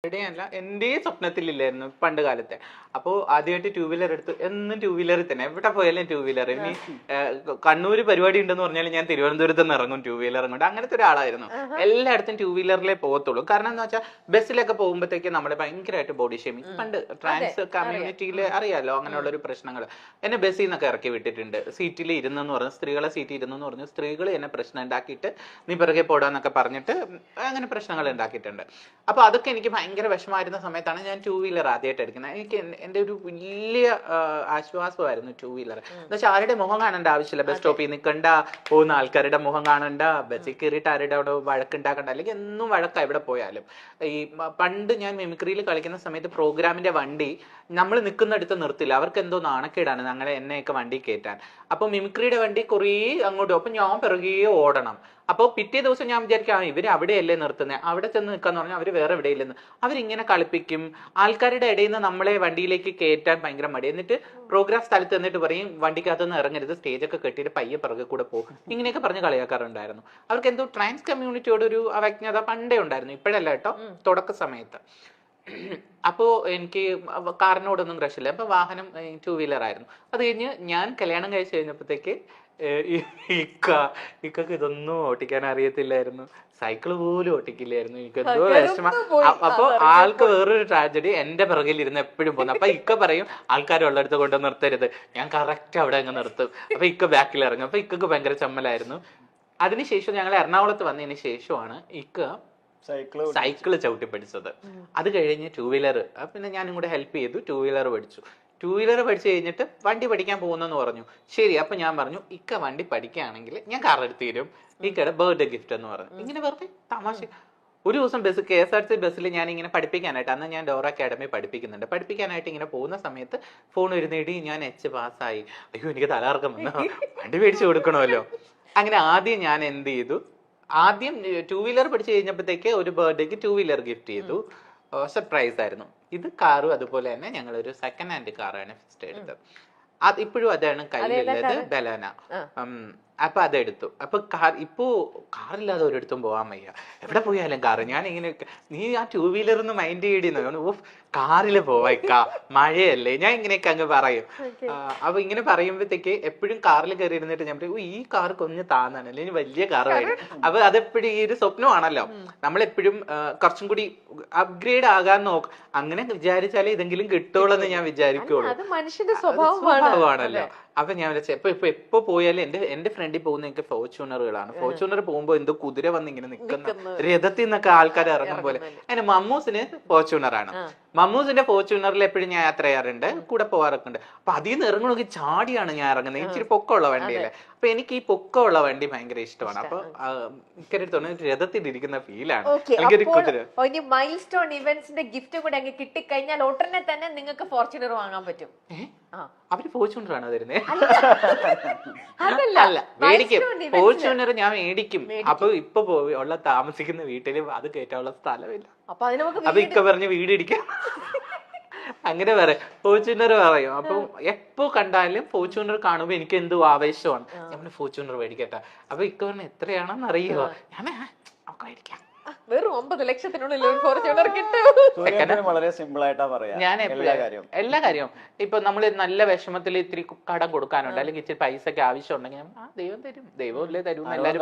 അല്ല എന്റെ സ്വപ്നത്തിലില്ലായിരുന്നു പണ്ട് കാലത്തെ. അപ്പോൾ ആദ്യമായിട്ട് ടൂ വീലർ എടുത്തു. എന്നും ടൂ വീലറിൽ തന്നെ, എവിടെ പോയാലും ടൂ വീലർ. ഇനി കണ്ണൂര് പരിപാടി ഉണ്ടെന്ന് പറഞ്ഞാൽ ഞാൻ തിരുവനന്തപുരത്ത് നിന്ന് ഇറങ്ങും ടൂ വീലർ കൊണ്ട്. അങ്ങനത്തെ ഒരാളായിരുന്നു. എല്ലായിടത്തും ടൂ വീലറിലേ പോകത്തുള്ളൂ. കാരണം എന്ന് വെച്ചാൽ ബസ്സിലൊക്കെ പോകുമ്പോഴത്തേക്ക് നമ്മളെ ഭയങ്കരമായിട്ട് ബോഡി ഷേമിങ്, പണ്ട് ട്രാൻസ് കമ്മ്യൂണിറ്റിയിൽ അറിയാലോ അങ്ങനെയുള്ള ഒരു പ്രശ്നങ്ങൾ. എന്നെ ബസ്സിൽ നിന്നൊക്കെ ഇറക്കി വിട്ടിട്ടുണ്ട്. സീറ്റിൽ ഇരുന്നെന്ന് പറഞ്ഞു, സ്ത്രീകളെ സീറ്റിൽ ഇരുന്നെന്ന് പറഞ്ഞു, സ്ത്രീകൾ എന്നെ പ്രശ്നം ഉണ്ടാക്കിയിട്ട് നീ പിറകെ പോടാന്നൊക്കെ പറഞ്ഞിട്ട് അങ്ങനെ പ്രശ്നങ്ങൾ ഉണ്ടാക്കിയിട്ടുണ്ട്. അപ്പൊ അതൊക്കെ എനിക്ക് ഭയങ്കര വിഷമായിരുന്ന സമയത്താണ് ഞാൻ ടൂ വീലർ ആദ്യമായിട്ട് എടുക്കുന്നത്. എനിക്ക് എൻ്റെ ഒരു വലിയ ആശ്വാസമായിരുന്നു ടൂ വീലർ. എന്ന് വെച്ചാൽ ആരുടെ മുഖം കാണേണ്ട ആവശ്യമില്ല. ബസ് സ്റ്റോപ്പിൽ നിൽക്കണ്ട, പോകുന്ന ആൾക്കാരുടെ മുഖം കാണണ്ട, ബസ്സിൽ കയറിയിട്ട് ആരുടെ അവിടെ വഴക്കുണ്ടാക്കണ്ട, അല്ലെങ്കിൽ എന്നും വഴക്കാണ് എവിടെ പോയാലും. ഈ പണ്ട് ഞാൻ മിമിക്രിയിൽ കളിക്കുന്ന സമയത്ത് പ്രോഗ്രാമിന്റെ വണ്ടി നമ്മൾ നിൽക്കുന്നിടത്ത് നിർത്തില്ല. അവർക്ക് എന്തോ നാണക്കേടാണ് ഞങ്ങളെ എന്നെയൊക്കെ വണ്ടി കയറ്റാൻ. അപ്പൊ മിമിക്രിയുടെ വണ്ടി കുറേ അങ്ങോട്ടും, അപ്പൊ ഞാൻ പിറകെ ഓടണം. അപ്പോൾ പിറ്റേ ദിവസം ഞാൻ വിചാരിക്കാം ഇവര് അവിടെയല്ലേ നിർത്തുന്നത്, അവിടെ ചെന്ന് നിൽക്കാന്ന് പറഞ്ഞാൽ അവര് വേറെ എവിടെയില്ലെന്ന്. അവരിങ്ങനെ കളിപ്പിക്കും. ആൾക്കാരുടെ ഇടയിൽ നിന്ന് നമ്മളെ വണ്ടിയിലേക്ക് കയറ്റാൻ ഭയങ്കര മടി. എന്നിട്ട് പ്രോഗ്രാം സ്ഥലത്ത് എന്നിട്ട് പറയും വണ്ടിക്കകത്തുനിന്ന് ഇറങ്ങരുത്, സ്റ്റേജൊക്കെ കെട്ടിയിട്ട് പയ്യെ പിറകെ കൂടെ പോകും. ഇങ്ങനെയൊക്കെ പറഞ്ഞ് കളിയാക്കാറുണ്ടായിരുന്നു. അവർക്ക് എന്തോ ട്രാൻസ് കമ്മ്യൂണിറ്റിയോട് ഒരു അവജ്ഞത പണ്ടേ ഉണ്ടായിരുന്നു, ഇപ്പോഴല്ല കേട്ടോ, തുടക്ക സമയത്ത്. അപ്പോ എനിക്ക് കാറിനോടൊന്നും ക്രഷില്ല. അപ്പൊ വാഹനം ടൂ വീലർ ആയിരുന്നു. അത് കഴിഞ്ഞ് ഞാൻ കല്യാണം കഴിച്ച് കഴിഞ്ഞപ്പോഴത്തേക്ക് ഇക്കക്ക് ഇതൊന്നും ഓട്ടിക്കാൻ അറിയത്തില്ലായിരുന്നു. സൈക്കിള് പോലും ഓട്ടിക്കില്ലായിരുന്നു. എനിക്കെന്തോ വിഷമം. അപ്പൊ ആൾക്ക് വേറൊരു ട്രാജഡി, എന്റെ പിറകിൽ ഇരുന്ന് എപ്പോഴും പോകുന്നു. അപ്പൊ ഇക്ക പറയും ആൾക്കാരുള്ളടുത്ത് കൊണ്ട് നിർത്തരുത്. ഞാൻ കറക്റ്റ് അവിടെ അങ്ങ് നിർത്തും. അപ്പൊ ഇക്ക ബാക്കിൽ ഇറങ്ങും. അപ്പൊ ഇക്കക്ക് ഭയങ്കര ചമ്മലായിരുന്നു. അതിനുശേഷം ഞങ്ങൾ എറണാകുളത്ത് വന്നതിന് ശേഷമാണ് ഇക്ക സൈക്കിള് ചവിട്ടി പഠിച്ചത്. അത് കഴിഞ്ഞ് ടൂ വീലർ, പിന്നെ ഞാനും കൂടെ ഹെൽപ്പ് ചെയ്തു, ടൂ വീലർ പഠിച്ചു. ടൂ വീലർ പഠിച്ചു കഴിഞ്ഞിട്ട് വണ്ടി പഠിക്കാൻ പോകുന്നെന്ന് പറഞ്ഞു. ശരി, അപ്പൊ ഞാൻ പറഞ്ഞു ഇക്ക വണ്ടി പഠിക്കുകയാണെങ്കിൽ ഞാൻ കാർ എടുത്ത് തരും, ഇക്കയുടെ ബർത്ത്ഡേ ഗിഫ്റ്റ് എന്ന് പറഞ്ഞു. ഇങ്ങനെ വെറുതെ തമാശ. ഒരു ദിവസം ബസ് KSRTC ബസ്സിൽ ഞാൻ ഇങ്ങനെ പഠിപ്പിക്കാനായിട്ട്, അന്ന് ഞാൻ ഡോറ അക്കാഡമി പഠിപ്പിക്കുന്നുണ്ട്, പഠിപ്പിക്കാനായിട്ട് ഇങ്ങനെ പോകുന്ന സമയത്ത് ഫോൺ ഒരു നേടി ഞാൻ H പാസ്സായി. അയ്യോ എനിക്ക് തലകറക്കം വന്നു, വണ്ടി മേടിച്ചു കൊടുക്കണമല്ലോ. അങ്ങനെ ആദ്യം ഞാൻ എന്ത് ചെയ്തു, ആദ്യം ടൂ വീലർ പഠിച്ചു കഴിഞ്ഞപ്പോഴത്തേക്ക് ഒരു ബർത്ത്ഡേക്ക് ടൂ വീലർ ഗിഫ്റ്റ് ചെയ്തു. സർപ്രൈസ് ആയിരുന്നു. ഇത് കാറും അതുപോലെ തന്നെ ഞങ്ങൾ ഒരു സെക്കൻഡ് ഹാൻഡ് കാറാണ് ഫസ്റ്റ് എടുത്തത്. അത് ഇപ്പോഴും അതാണ് കയ്യിലുള്ളത്, ബലാന. അപ്പൊ അതെടുത്തു. അപ്പൊ ഇപ്പോ കാറില്ലാതെ ഒരിടത്തും പോകാൻ വയ്യ, എവിടെ പോയാലും കാറ്. ഞാൻ ഇങ്ങനെ നീ ആ ടൂ വീലർ ഒന്ന് മൈൻഡ് ചെയ്യണമെന്ന്, ഓ കാറില് പോവാ, മഴയല്ലേ, ഞാൻ ഇങ്ങനെയൊക്കെ അങ്ങ് പറയും. അപ്പൊ ഇങ്ങനെ പറയുമ്പോഴത്തേക്ക് എപ്പോഴും കാറിൽ കയറി ഇരുന്നിട്ട് ഞാൻ പറയും ഈ കാർ കൊഞ്ഞ് താന്നാണ്, അല്ലെങ്കിൽ വലിയ കാർ വേണം. അപ്പൊ അതെപ്പോഴും ഈ ഒരു സ്വപ്നമാണല്ലോ, നമ്മളെപ്പോഴും കുറച്ചും കൂടി അപ്ഗ്രേഡ് ആകാൻ നോക്കും. അങ്ങനെ വിചാരിച്ചാലേ ഇതെങ്കിലും കിട്ടുള്ളൂ എന്ന് ഞാൻ വിചാരിക്കുള്ളൂ. സ്വഭാവമാണല്ലോ. അപ്പൊ ഞാൻ എപ്പോ പോയാലും എന്റെ ഫ്രണ്ടിൽ പോകുന്ന എനിക്ക് ഫോർച്യൂണറുകളാണ്. ഫോർച്യൂണർ പോകുമ്പോ എന്തോ കുതിര വന്ന് ഇങ്ങനെ നിൽക്കുന്ന രഥത്തിൽ നിന്നൊക്കെ ആൾക്കാർ ഇറങ്ങും പോലെ. അങ്ങനെ മമ്മൂസിന് ഫോർച്യൂണറാണ്. മമ്മൂസിന്റെ ഫോർച്യൂണറിൽ എപ്പോഴും ഞാൻ യാത്ര ചെയ്യാറുണ്ട്, കൂടെ പോകാറൊക്കെ ഉണ്ട്. അപ്പൊ അതിൽ നിന്ന് ഇറങ്ങണമെങ്കിൽ ചാടിയാണ് ഞാൻ ഇറങ്ങുന്നത്. ഇച്ചിരി പൊക്കമുള്ള വണ്ടിയല്ലേ. അപ്പൊ എനിക്ക് ഈ പൊക്കമുള്ള വണ്ടി ഭയങ്കര ഇഷ്ടമാണ്. അപ്പൊ ഇക്കടുത്തോണ്ട് രഥത്തിൽ ഇരിക്കുന്ന ഫീലാണ്. മൈൽ സ്റ്റോൺ ഇവന്റ്സിന്റെ ഗിഫ്റ്റ് കൂടെ അങ്ങ് കിട്ടിക്കഴിഞ്ഞാൽ ഉടനെ തന്നെ നിങ്ങൾക്ക് ഫോർച്യൂണർ വാങ്ങാൻ പറ്റും. അവര് ഫോർച്യൂണറാണ് തരുന്നത്. അല്ല, മേടിക്കും. ഫോർച്യൂണർ ഞാൻ മേടിക്കും. അപ്പൊ ഇപ്പൊ ഉള്ള താമസിക്കുന്ന വീട്ടില് അത് കയറ്റാനുള്ള സ്ഥലമില്ല. അപ്പൊ ഇക്ക പറഞ്ഞ് വീട് ഇടിക്കാം. അങ്ങനെ പറയും, ഫോർച്യൂണർ പറയും. അപ്പൊ എപ്പോ കണ്ടാലും ഫോർച്യൂണർ കാണുമ്പോ എനിക്ക് എന്തോ ആവേശമാണ്. ഞാൻ ഫോർച്യൂണർ മേടിക്കട്ടെ. അപ്പൊ ഇക്ക പറഞ്ഞ എത്രയാണെന്ന് അറിയുമോ? ഞാൻ ഒക്കെ മേടിക്കാം. വെറും 9 ലക്ഷത്തിനുള്ളിൽ ഫോർച്യൂണർ കിട്ടും. വളരെ സിമ്പിൾ ആയിട്ടാ പറയാ. ഞാൻ എല്ലാ കാര്യവും ഇപ്പൊ നമ്മള് നല്ല വിഷമത്തിൽ ഇത്തിരി കടം കൊടുക്കാനുണ്ട്, അല്ലെങ്കിൽ ഇച്ചിരി പൈസക്ക് ആവശ്യം ഉണ്ടെങ്കിൽ ദൈവം തരും, ദൈവമല്ലേ തരും എല്ലാരും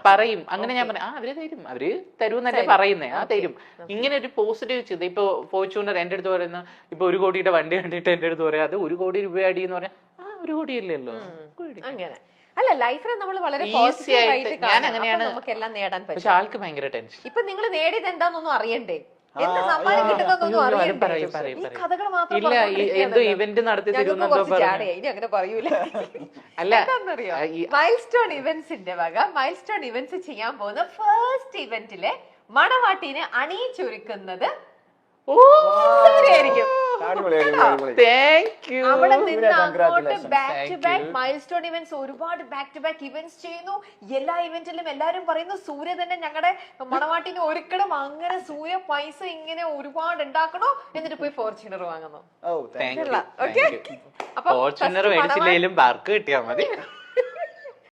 പറയും. അങ്ങനെ ഞാൻ പറയാം അവര് തരും, അവര് തരൂന്നല്ലേ പറയുന്നേ, തരും. ഇങ്ങനെ ഒരു പോസിറ്റീവ് ചെയ്ത് ഇപ്പൊ ഫോർച്യൂണർ എന്റെ അടുത്ത് പറയുന്ന, ഇപ്പൊ 1 കോടിയുടെ വണ്ടി കണ്ടിട്ട് എന്റെ അടുത്ത് പറയാം അത് 1 കോടി രൂപ അടി എന്ന് പറയാം. 1 കോടി അല്ലല്ലോ. അങ്ങനെ അല്ല, ലൈഫിനെ നമ്മൾ വളരെ പോസിറ്റീവ് ആയിട്ട് നമുക്ക് എല്ലാം നേടാൻ പറ്റും. പക്ഷെ ആൾക്ക് ഭയങ്കര ടെൻഷൻ. ഇപ്പൊ നിങ്ങൾ നേടിയത് എന്താണെന്നൊന്നും അറിയണ്ടേ, എന്ത് സമ്മാനം കിട്ടുന്നൊന്നും അറിയണ്ടേ, ഈ കഥകൾ മാത്രം എന്തോ ഇവന്റ് നടത്തി ഇനി അങ്ങനെ പറയൂല. അല്ല, മൈൽ സ്റ്റോൺ ഇവന്റ്സിന്റെ വക മൈൽ സ്റ്റോൺ ഇവന്റ്സ് ചെയ്യാൻ പോകുന്ന ഫസ്റ്റ് ഇവന്റിലെ മണവാട്ടിനെ അണിയിച്ചൊരുക്കുന്നത് അവിടെ നിന്ന് അങ്ങോട്ട് back to back milestone events, ഒരുപാട് ബാക്ക് ടു ബാക്ക് ഇവന്റ്സ് ചെയ്യുന്നു. എല്ലാ ഇവന്റിലും എല്ലാരും പറയുന്നു സൂര്യ തന്നെ ഞങ്ങളുടെ മണവാട്ടിനെ ഒരുക്കണം. അങ്ങനെ സൂര്യ പൈസ ഇങ്ങനെ ഒരുപാട് ഉണ്ടാക്കണോ, എന്നിട്ട് പോയി ഫോർച്യൂണർ വാങ്ങുന്നു. ഫോർച്യൂണർ മേടിച്ചില്ലെങ്കിലും ബാർക്ക് കിട്ടിയാൽ മതി.